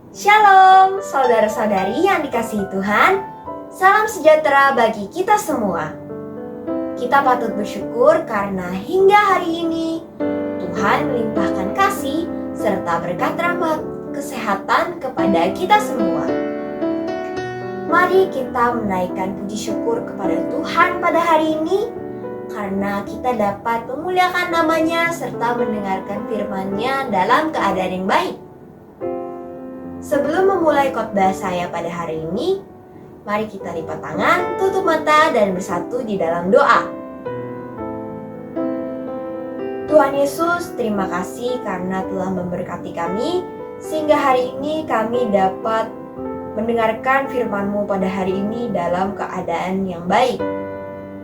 Shalom, saudara-saudari yang dikasihi Tuhan. Salam sejahtera bagi kita semua. Kita patut bersyukur karena hingga hari ini Tuhan melimpahkan kasih serta berkat rahmat kesehatan kepada kita semua. Mari kita menaikkan puji syukur kepada Tuhan pada hari ini karena kita dapat memuliakan namanya serta mendengarkan firman-Nya dalam keadaan yang baik. Sebelum memulai khotbah saya pada hari ini, mari kita lipat tangan, tutup mata, dan bersatu di dalam doa. Tuhan Yesus, terima kasih karena telah memberkati kami, sehingga hari ini kami dapat mendengarkan firman-Mu pada hari ini dalam keadaan yang baik.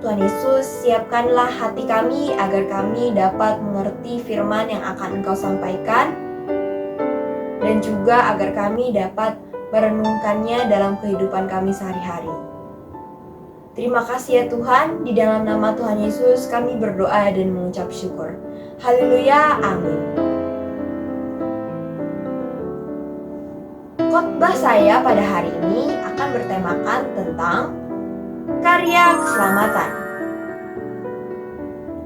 Tuhan Yesus, siapkanlah hati kami agar kami dapat mengerti firman yang akan Engkau sampaikan, dan juga agar kami dapat merenungkannya dalam kehidupan kami sehari-hari. Terima kasih ya Tuhan, di dalam nama Tuhan Yesus kami berdoa dan mengucap syukur. Haleluya, amin. Khotbah saya pada hari ini akan bertemakan tentang karya keselamatan.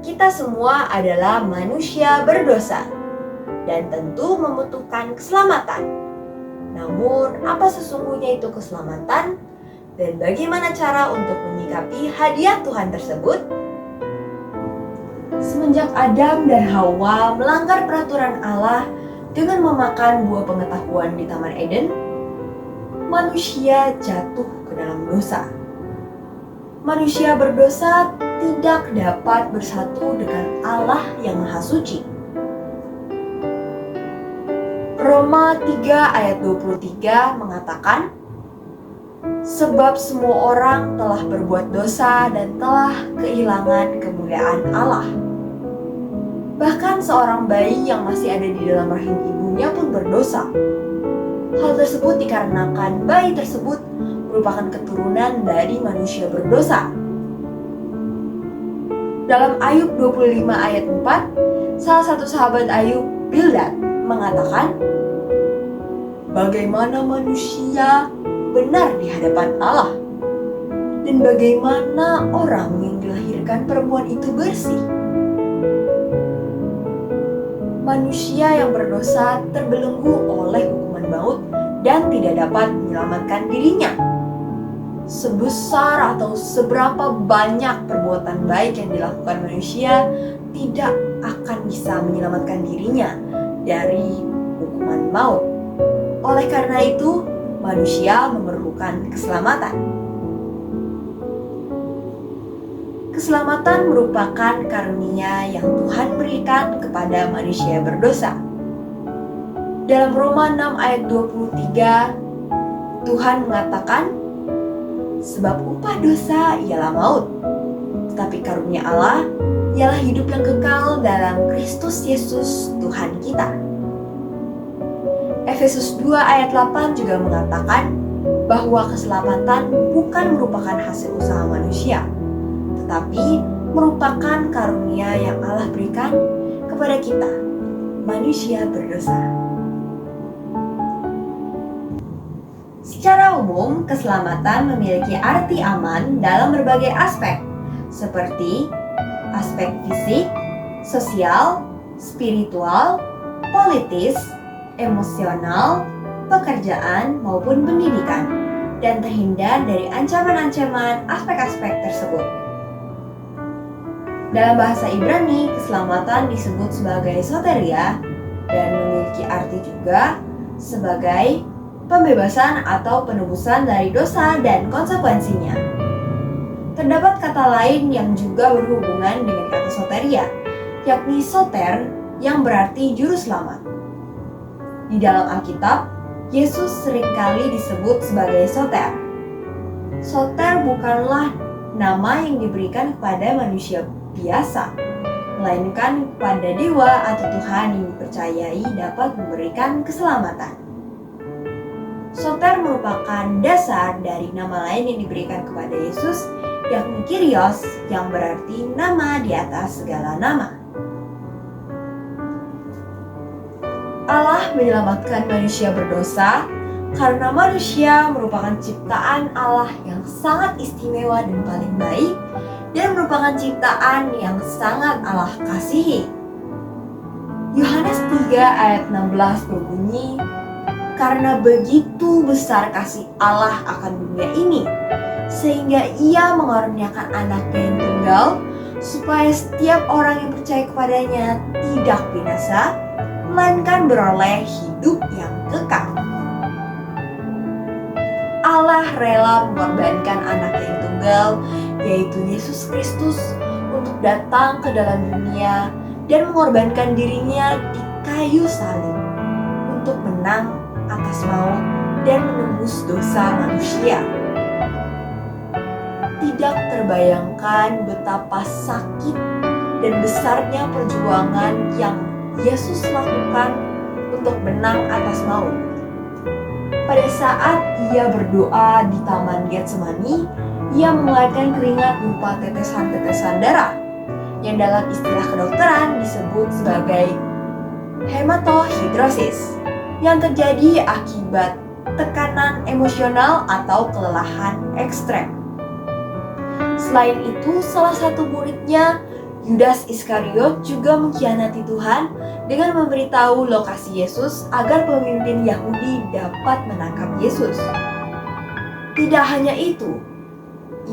Kita semua adalah manusia berdosa dan tentu membutuhkan keselamatan. Namun, apa sesungguhnya itu keselamatan? Dan bagaimana cara untuk menyikapi hadiah Tuhan tersebut? Semenjak Adam dan Hawa melanggar peraturan Allah dengan memakan buah pengetahuan di Taman Eden, manusia jatuh ke dalam dosa. Manusia berdosa tidak dapat bersatu dengan Allah yang Maha Suci. Roma 3 ayat 23 mengatakan, sebab semua orang telah berbuat dosa dan telah kehilangan kemuliaan Allah. Bahkan seorang bayi yang masih ada di dalam rahim ibunya pun berdosa. Hal tersebut dikarenakan bayi tersebut merupakan keturunan dari manusia berdosa. Dalam Ayub 25 ayat 4, salah satu sahabat Ayub, Bildad, mengatakan, bagaimana manusia benar di hadapan Allah, dan bagaimana orang yang dilahirkan perempuan itu bersih. Manusia yang berdosa terbelenggu oleh hukuman maut dan tidak dapat menyelamatkan dirinya. Sebesar atau seberapa banyak perbuatan baik yang dilakukan manusia tidak akan bisa menyelamatkan dirinya dari hukuman maut. Oleh karena itu, manusia memerlukan keselamatan. Keselamatan merupakan karunia yang Tuhan berikan kepada manusia berdosa. Dalam Roma 6 ayat 23, Tuhan mengatakan, sebab upah dosa ialah maut, tetapi karunia Allah ialah hidup yang kekal dalam Kristus Yesus Tuhan kita. Efesus 2 ayat 8 juga mengatakan bahwa keselamatan bukan merupakan hasil usaha manusia, tetapi merupakan karunia yang Allah berikan kepada kita, manusia berdosa. Secara umum, keselamatan memiliki arti aman dalam berbagai aspek, seperti aspek fisik, sosial, spiritual, politis, emosional, pekerjaan, maupun pendidikan, dan terhindar dari ancaman-ancaman aspek-aspek tersebut. Dalam bahasa Ibrani, keselamatan disebut sebagai soteria dan memiliki arti juga sebagai pembebasan atau penebusan dari dosa dan konsekuensinya. Terdapat kata lain yang juga berhubungan dengan kata soteria, yakni soter yang berarti juru selamat. Di dalam Alkitab, Yesus seringkali disebut sebagai soter. Soter bukanlah nama yang diberikan kepada manusia biasa, melainkan kepada dewa atau Tuhan yang dipercayai dapat memberikan keselamatan. Soter merupakan dasar dari nama lain yang diberikan kepada Yesus, yakni Kyrios, yang berarti nama di atas segala nama. Allah menyelamatkan manusia berdosa Karena manusia merupakan ciptaan Allah yang sangat istimewa dan paling baik, dan merupakan ciptaan yang sangat Allah kasihi. Yohanes 3 ayat 16 berbunyi, "Karena begitu besar kasih Allah akan dunia ini, sehingga Ia mengaruniakan anaknya yang tunggal, supaya setiap orang yang percaya kepadanya tidak binasa, melainkan beroleh hidup yang kekal." Allah rela mengorbankan anaknya yang tunggal, yaitu Yesus Kristus, untuk datang ke dalam dunia dan mengorbankan dirinya di kayu salib untuk menang atas maut dan menembus dosa manusia. Tidak terbayangkan betapa sakit dan besarnya perjuangan yang Yesus lakukan untuk menang atas maut. Pada saat Ia berdoa di Taman Getsemani, Ia mengeluarkan keringat berupa tetesan-tetesan darah, yang dalam istilah kedokteran disebut sebagai hematohidrosis, yang terjadi akibat tekanan emosional atau kelelahan ekstrem. Selain itu, salah satu muridnya, Yudas Iskariot, juga mengkhianati Tuhan dengan memberitahu lokasi Yesus agar pemimpin Yahudi dapat menangkap Yesus. Tidak hanya itu,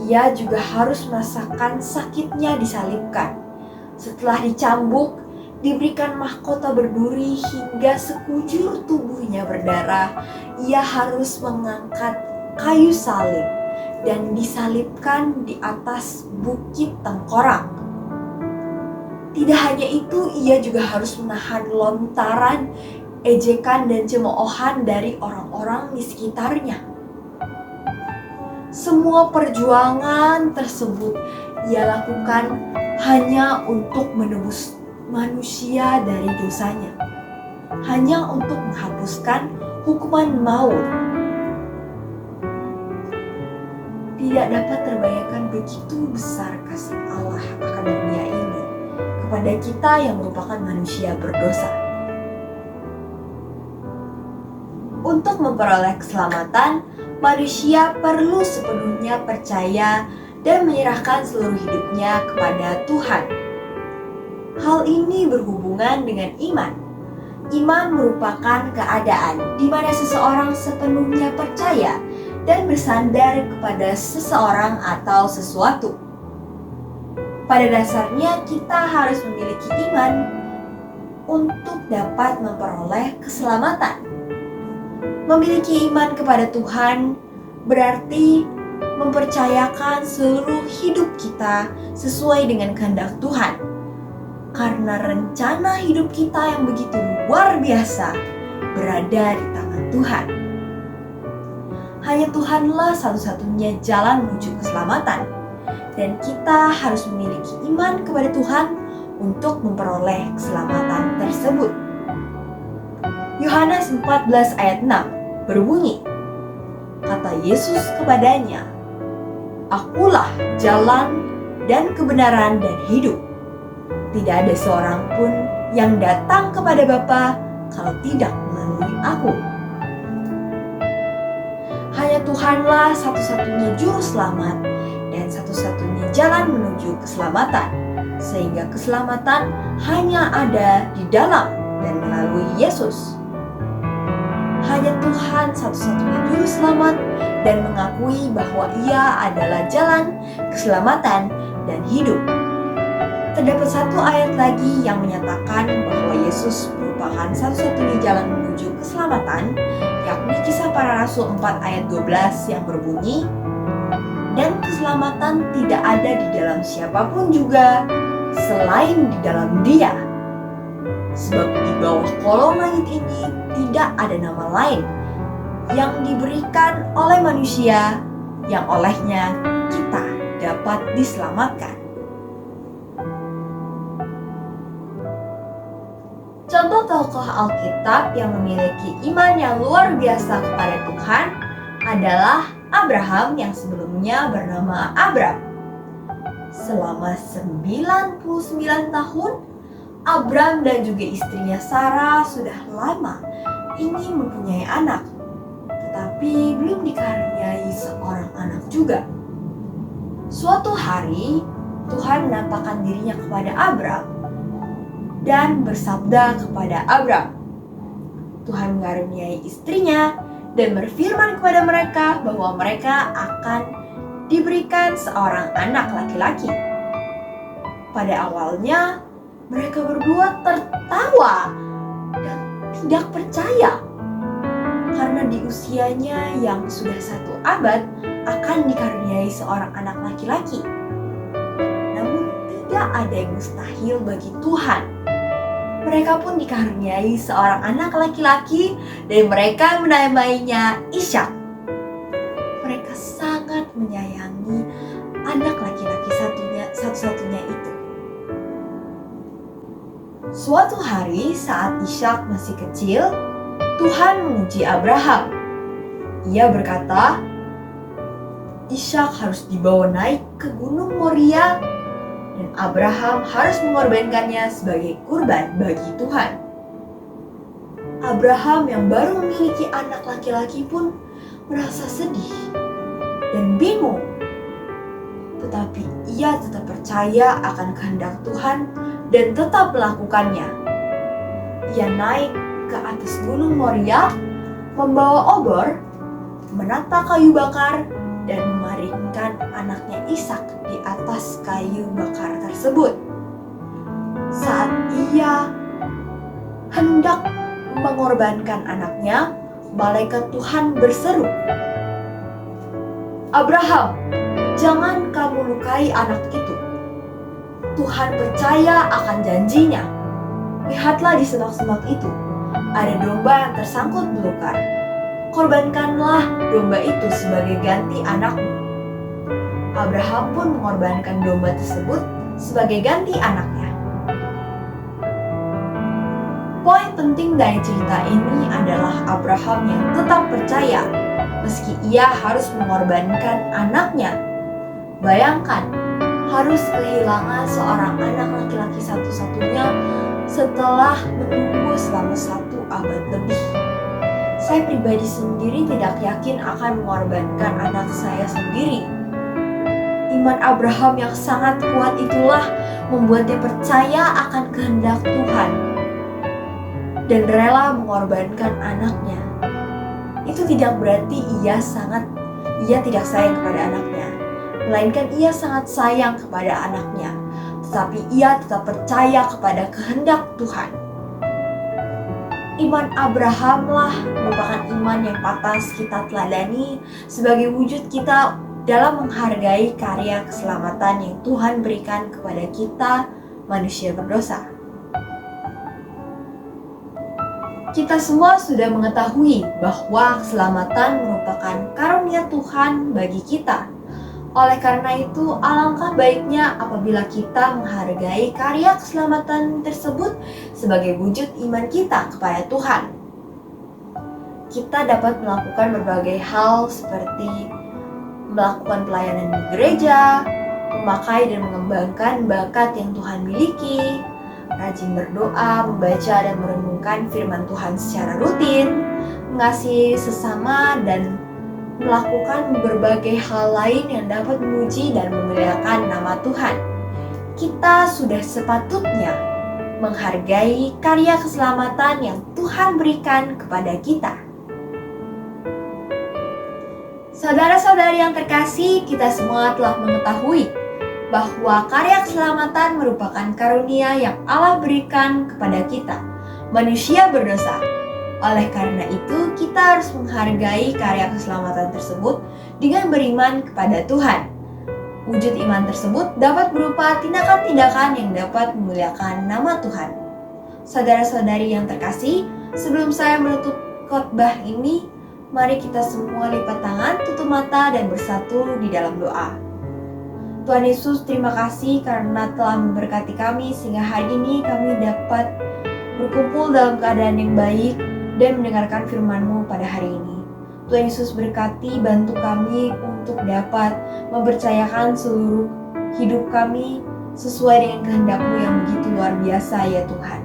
ia juga harus merasakan sakitnya disalibkan. Setelah dicambuk, diberikan mahkota berduri hingga sekujur tubuhnya berdarah, ia harus mengangkat kayu salib dan disalibkan di atas bukit tengkorak. Tidak hanya itu, ia juga harus menahan lontaran, ejekan, dan cemoohan dari orang-orang di sekitarnya. Semua perjuangan tersebut ia lakukan hanya untuk menebus manusia dari dosanya, hanya untuk menghapuskan hukuman maut. Tidak dapat terbayangkan begitu besar kasih Allah akan dunia ini kepada kita yang merupakan manusia berdosa. Untuk memperoleh keselamatan, manusia perlu sepenuhnya percaya dan menyerahkan seluruh hidupnya kepada Tuhan. Hal ini berhubungan dengan iman. Iman merupakan keadaan di mana seseorang sepenuhnya percaya dan bersandar kepada seseorang atau sesuatu. Pada dasarnya kita harus memiliki iman untuk dapat memperoleh keselamatan. Memiliki iman kepada Tuhan berarti mempercayakan seluruh hidup kita sesuai dengan kehendak Tuhan. Karena rencana hidup kita yang begitu luar biasa berada di tangan Tuhan. Hanya Tuhanlah satu-satunya jalan menuju keselamatan. Dan kita harus memiliki iman kepada Tuhan untuk memperoleh keselamatan tersebut. Yohanes 14 ayat 6 berbunyi, kata Yesus kepadanya, "Akulah jalan dan kebenaran dan hidup. Tidak ada seorang pun yang datang kepada Bapa kalau tidak melalui Aku." Hanya Tuhanlah satu-satunya juru selamat dan satu-satunya jalan menuju keselamatan, sehingga keselamatan hanya ada di dalam dan melalui Yesus. Hanya Tuhan satu-satunya juru selamat dan mengakui bahwa Ia adalah jalan, keselamatan, dan hidup. Terdapat satu ayat lagi yang menyatakan bahwa Yesus merupakan satu-satunya jalan menuju keselamatan, yakni Kisah Para Rasul 4 ayat 12 yang berbunyi, dan keselamatan tidak ada di dalam siapapun juga selain di dalam Dia. Sebab di bawah kolong langit ini tidak ada nama lain yang diberikan oleh manusia yang olehnya kita dapat diselamatkan. Contoh tokoh Alkitab yang memiliki iman yang luar biasa kepada Tuhan adalah Abraham yang sebelumnya bernama Abram. Selama 99 tahun, Abram dan juga istrinya Sarah sudah lama ingin mempunyai anak. tetapi belum dikaruniai seorang anak juga. Suatu hari, Tuhan menampakkan dirinya kepada Abram dan bersabda kepada Abram. Tuhan mengaruniai istrinya dan berfirman kepada mereka bahwa mereka akan diberikan seorang anak laki-laki. Pada awalnya, mereka berdua tertawa dan tidak percaya karena di usianya yang sudah 1 abad akan dikaruniai seorang anak laki-laki. Namun tidak ada yang mustahil bagi Tuhan. Mereka pun dikaruniai seorang anak laki-laki dan mereka menamainya Ishak. Mereka sangat menyayangi anak laki-laki satu-satunya itu. Suatu hari saat Ishak masih kecil, Tuhan menguji Abraham. Ia berkata, Ishak harus dibawa naik ke Gunung Moria dan Abraham harus mengorbankannya sebagai kurban bagi Tuhan. Abraham yang baru memiliki anak laki-laki pun merasa sedih dan bingung. Tetapi ia tetap percaya akan kehendak Tuhan dan tetap melakukannya. Ia naik ke atas Gunung Moria, membawa obor, menata kayu bakar, dan memaringkan anaknya Ishak di atas kayu bakar tersebut. Saat ia hendak mengorbankan anaknya, malaikat Tuhan berseru, Abraham, jangan kamu lukai anak itu. Tuhan percaya akan janjinya. Lihatlah di semak-semak itu, ada domba yang tersangkut belukar. Korbankanlah domba itu sebagai ganti anakmu. Abraham pun mengorbankan domba tersebut sebagai ganti anaknya. Poin penting dari cerita ini adalah Abraham yang tetap percaya meski ia harus mengorbankan anaknya. Bayangkan, harus kehilangan seorang anak laki-laki satu-satunya setelah menunggu selama 1 abad lebih. Saya pribadi sendiri tidak yakin akan mengorbankan anak saya sendiri. Iman Abraham yang sangat kuat itulah membuatnya percaya akan kehendak Tuhan dan rela mengorbankan anaknya. Itu tidak berarti ia tidak sayang kepada anaknya, melainkan ia sangat sayang kepada anaknya, tetapi ia tetap percaya kepada kehendak Tuhan. Iman Abrahamlah merupakan iman yang pantas kita teladani sebagai wujud kita dalam menghargai karya keselamatan yang Tuhan berikan kepada kita, manusia berdosa. Kita semua sudah mengetahui bahwa keselamatan merupakan karunia Tuhan bagi kita. Oleh karena itu, alangkah baiknya apabila kita menghargai karya keselamatan tersebut sebagai wujud iman kita kepada Tuhan. Kita dapat melakukan berbagai hal seperti melakukan pelayanan di gereja, memakai dan mengembangkan bakat yang Tuhan miliki, rajin berdoa, membaca dan merenungkan firman Tuhan secara rutin, mengasihi sesama, dan melakukan berbagai hal lain yang dapat memuji dan memuliakan nama Tuhan. Kita sudah sepatutnya menghargai karya keselamatan yang Tuhan berikan kepada kita. Saudara-saudari yang terkasih, kita semua telah mengetahui bahwa karya keselamatan merupakan karunia yang Allah berikan kepada kita, manusia berdosa. Oleh karena itu, kita harus menghargai karya keselamatan tersebut dengan beriman kepada Tuhan. Wujud iman tersebut dapat berupa tindakan-tindakan yang dapat memuliakan nama Tuhan. Saudara-saudari yang terkasih, sebelum saya menutup khotbah ini, mari kita semua lipat tangan, tutup mata, dan bersatu di dalam doa. Tuhan Yesus, terima kasih karena telah memberkati kami sehingga hari ini kami dapat berkumpul dalam keadaan yang baik dan mendengarkan firman-Mu pada hari ini. Tuhan Yesus berkati, bantu kami untuk dapat mempercayakan seluruh hidup kami sesuai dengan kehendak-Mu yang begitu luar biasa ya Tuhan.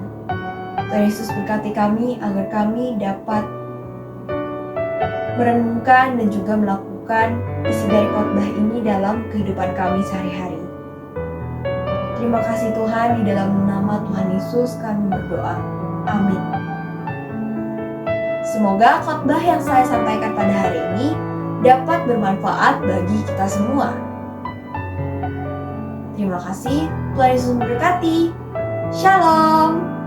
Tuhan Yesus berkati kami agar kami dapat merenungkan dan juga melakukan isi dari khotbah ini dalam kehidupan kami sehari-hari. Terima kasih Tuhan, di dalam nama Tuhan Yesus kami berdoa. Amin. Semoga khotbah yang saya sampaikan pada hari ini dapat bermanfaat bagi kita semua. Terima kasih, Tuhan Yesus memberkati. Shalom.